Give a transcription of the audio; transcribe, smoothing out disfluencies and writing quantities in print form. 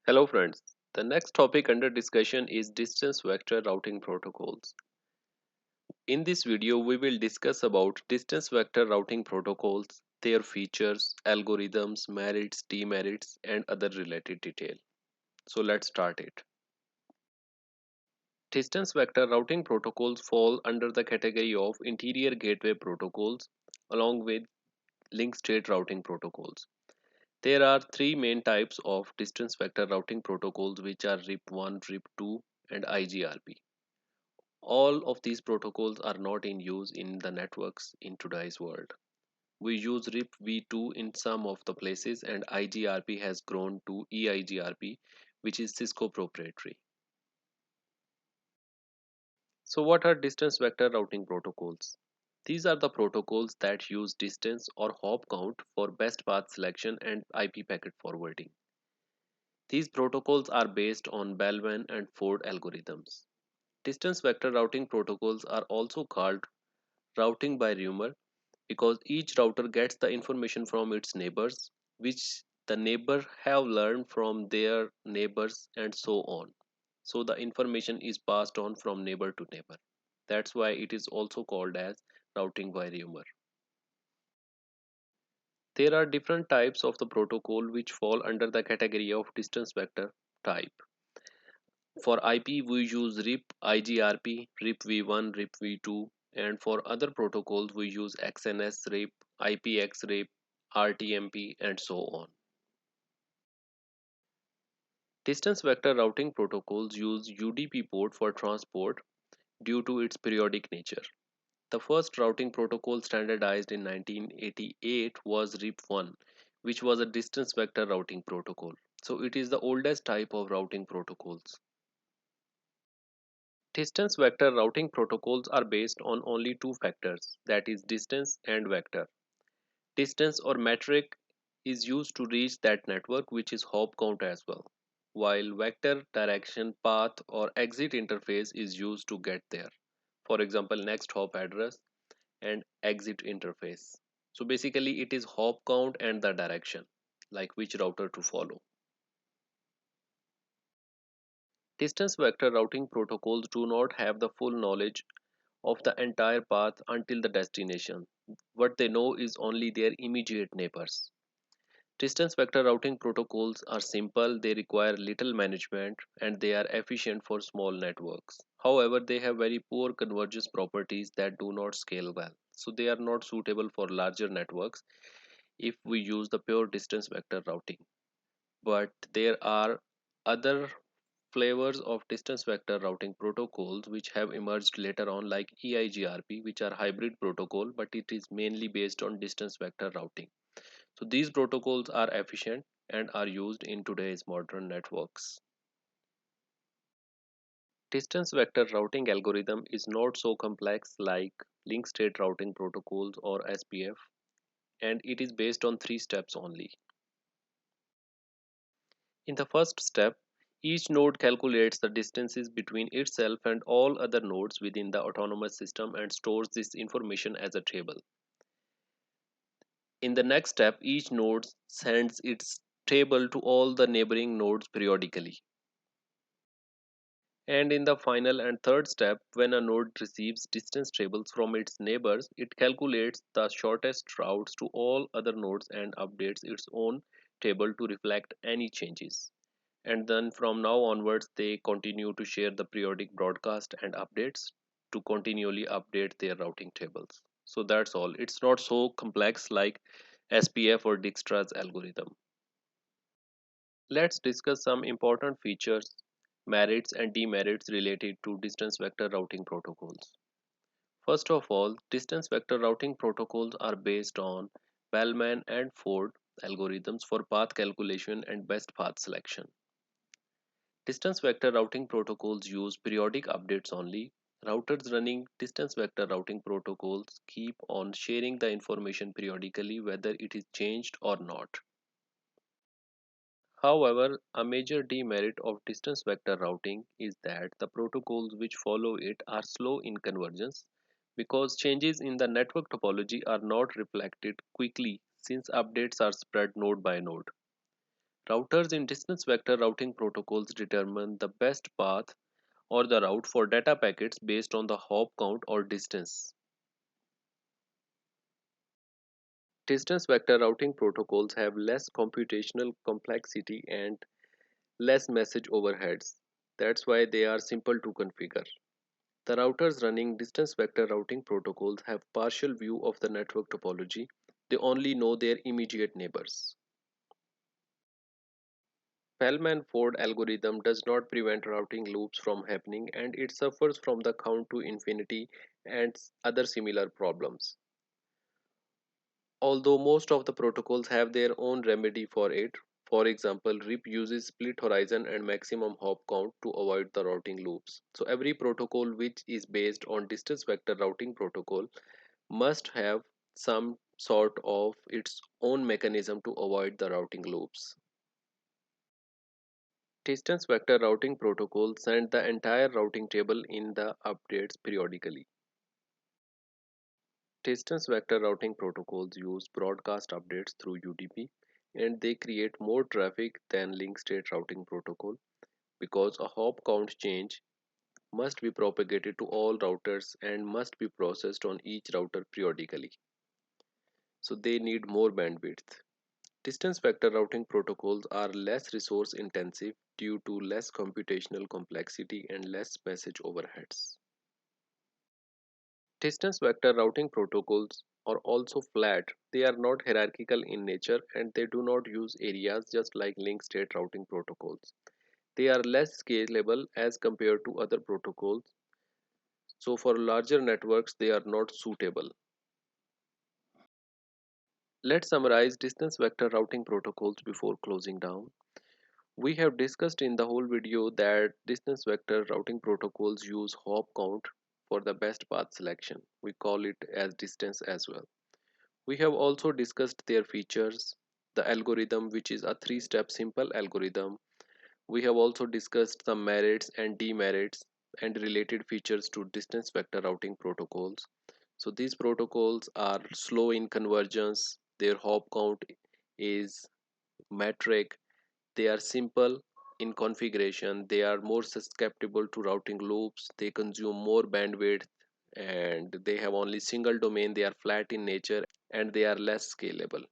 Hello friends, the next topic under discussion is distance vector routing protocols. In this video we will discuss about distance vector routing protocols, their features, algorithms, merits, demerits and other related detail. So let's start it. Distance vector routing protocols fall under the category of interior gateway protocols along with link state routing protocols. There are three main types of distance vector routing protocols, which are RIP1, RIP2 and IGRP. All of these protocols are not in use in the networks in today's world. We use RIP v2 in some of the places, and IGRP has grown to EIGRP, which is Cisco proprietary. So what are distance vector routing protocols? These are the protocols that use distance or hop count for best path selection and IP packet forwarding. These protocols are based on Bellman and Ford algorithms. Distance vector routing protocols are also called routing by rumour because each router gets the information from its neighbors, which the neighbor have learned from their neighbors and so on. So the information is passed on from neighbor to neighbor. That's why it is also called as routing by rumour. There are different types of the protocol which fall under the category of distance vector type. For IP, we use RIP, IGRP, RIP v1, RIP v2, and for other protocols, we use XNS RIP, IPX RIP, RTMP, and so on. Distance vector routing protocols use UDP port for transport due to its periodic nature. The first routing protocol standardized in 1988 was RIP1, which was a distance vector routing protocol. So it is the oldest type of routing protocols. Distance vector routing protocols are based on only two factors, that is distance and vector. Distance or metric is used to reach that network, which is hop count as well, while vector direction, path or exit interface is used to get there. For example, next hop address and exit interface. So basically it is hop count and the direction, like which router to follow. Distance vector routing protocols do not have the full knowledge of the entire path until the destination. What they know is only their immediate neighbors. Distance vector routing protocols are simple, they require little management, and they are efficient for small networks. However, they have very poor convergence properties that do not scale well. So they are not suitable for larger networks if we use the pure distance vector routing. But there are other flavors of distance vector routing protocols which have emerged later on, like EIGRP, which are hybrid protocol, but it is mainly based on distance vector routing. So these protocols are efficient and are used in today's modern networks. Distance vector routing algorithm is not so complex like link state routing protocols or SPF, and it is based on three steps only. In the first step, each node calculates the distances between itself and all other nodes within the autonomous system and stores this information as a table. In the next step, each node sends its table to all the neighboring nodes periodically. And in the final and third step, when a node receives distance tables from its neighbors, it calculates the shortest routes to all other nodes and updates its own table to reflect any changes. And then from now onwards, they continue to share the periodic broadcast and updates to continually update their routing tables. So that's all. It's not so complex like SPF or Dijkstra's algorithm. Let's discuss some important features, merits and demerits related to distance vector routing protocols. First of all, distance vector routing protocols are based on Bellman and Ford algorithms for path calculation and best path selection. Distance vector routing protocols use periodic updates only. Routers running distance vector routing protocols keep on sharing the information periodically whether it is changed or not. However, a major demerit of distance vector routing is that the protocols which follow it are slow in convergence because changes in the network topology are not reflected quickly since updates are spread node by node. Routers in distance vector routing protocols determine the best path or the route for data packets based on the hop count or distance. Distance vector routing protocols have less computational complexity and less message overheads. That's why they are simple to configure. The routers running distance vector routing protocols have partial view of the network topology. They only know their immediate neighbors. Fellman-Ford algorithm does not prevent routing loops from happening, and it suffers from the count to infinity and other similar problems. Although most of the protocols have their own remedy for it, for example, RIP uses split horizon and maximum hop count to avoid the routing loops. So every protocol which is based on distance vector routing protocol must have some sort of its own mechanism to avoid the routing loops. Distance vector routing protocol send the entire routing table in the updates periodically. Distance vector routing protocols use broadcast updates through UDP, and they create more traffic than link state routing protocol because a hop count change must be propagated to all routers and must be processed on each router periodically. So they need more bandwidth. Distance vector routing protocols are less resource intensive due to less computational complexity and less message overheads. Distance vector routing protocols are also flat. They are not hierarchical in nature and they do not use areas just like link state routing protocols. They are less scalable as compared to other protocols. So for larger networks, they are not suitable. Let's summarize distance vector routing protocols before closing down. We have discussed in the whole video that distance vector routing protocols use hop count for the best path selection. We call it as distance as well. We have also discussed their features, the algorithm, which is a three-step simple algorithm. We have also discussed the merits and demerits and related features to distance vector routing protocols. So these protocols are slow in convergence, their hop count is metric, they are simple in configuration, they are more susceptible to routing loops, they consume more bandwidth, and they have only single domain, they are flat in nature, and they are less scalable.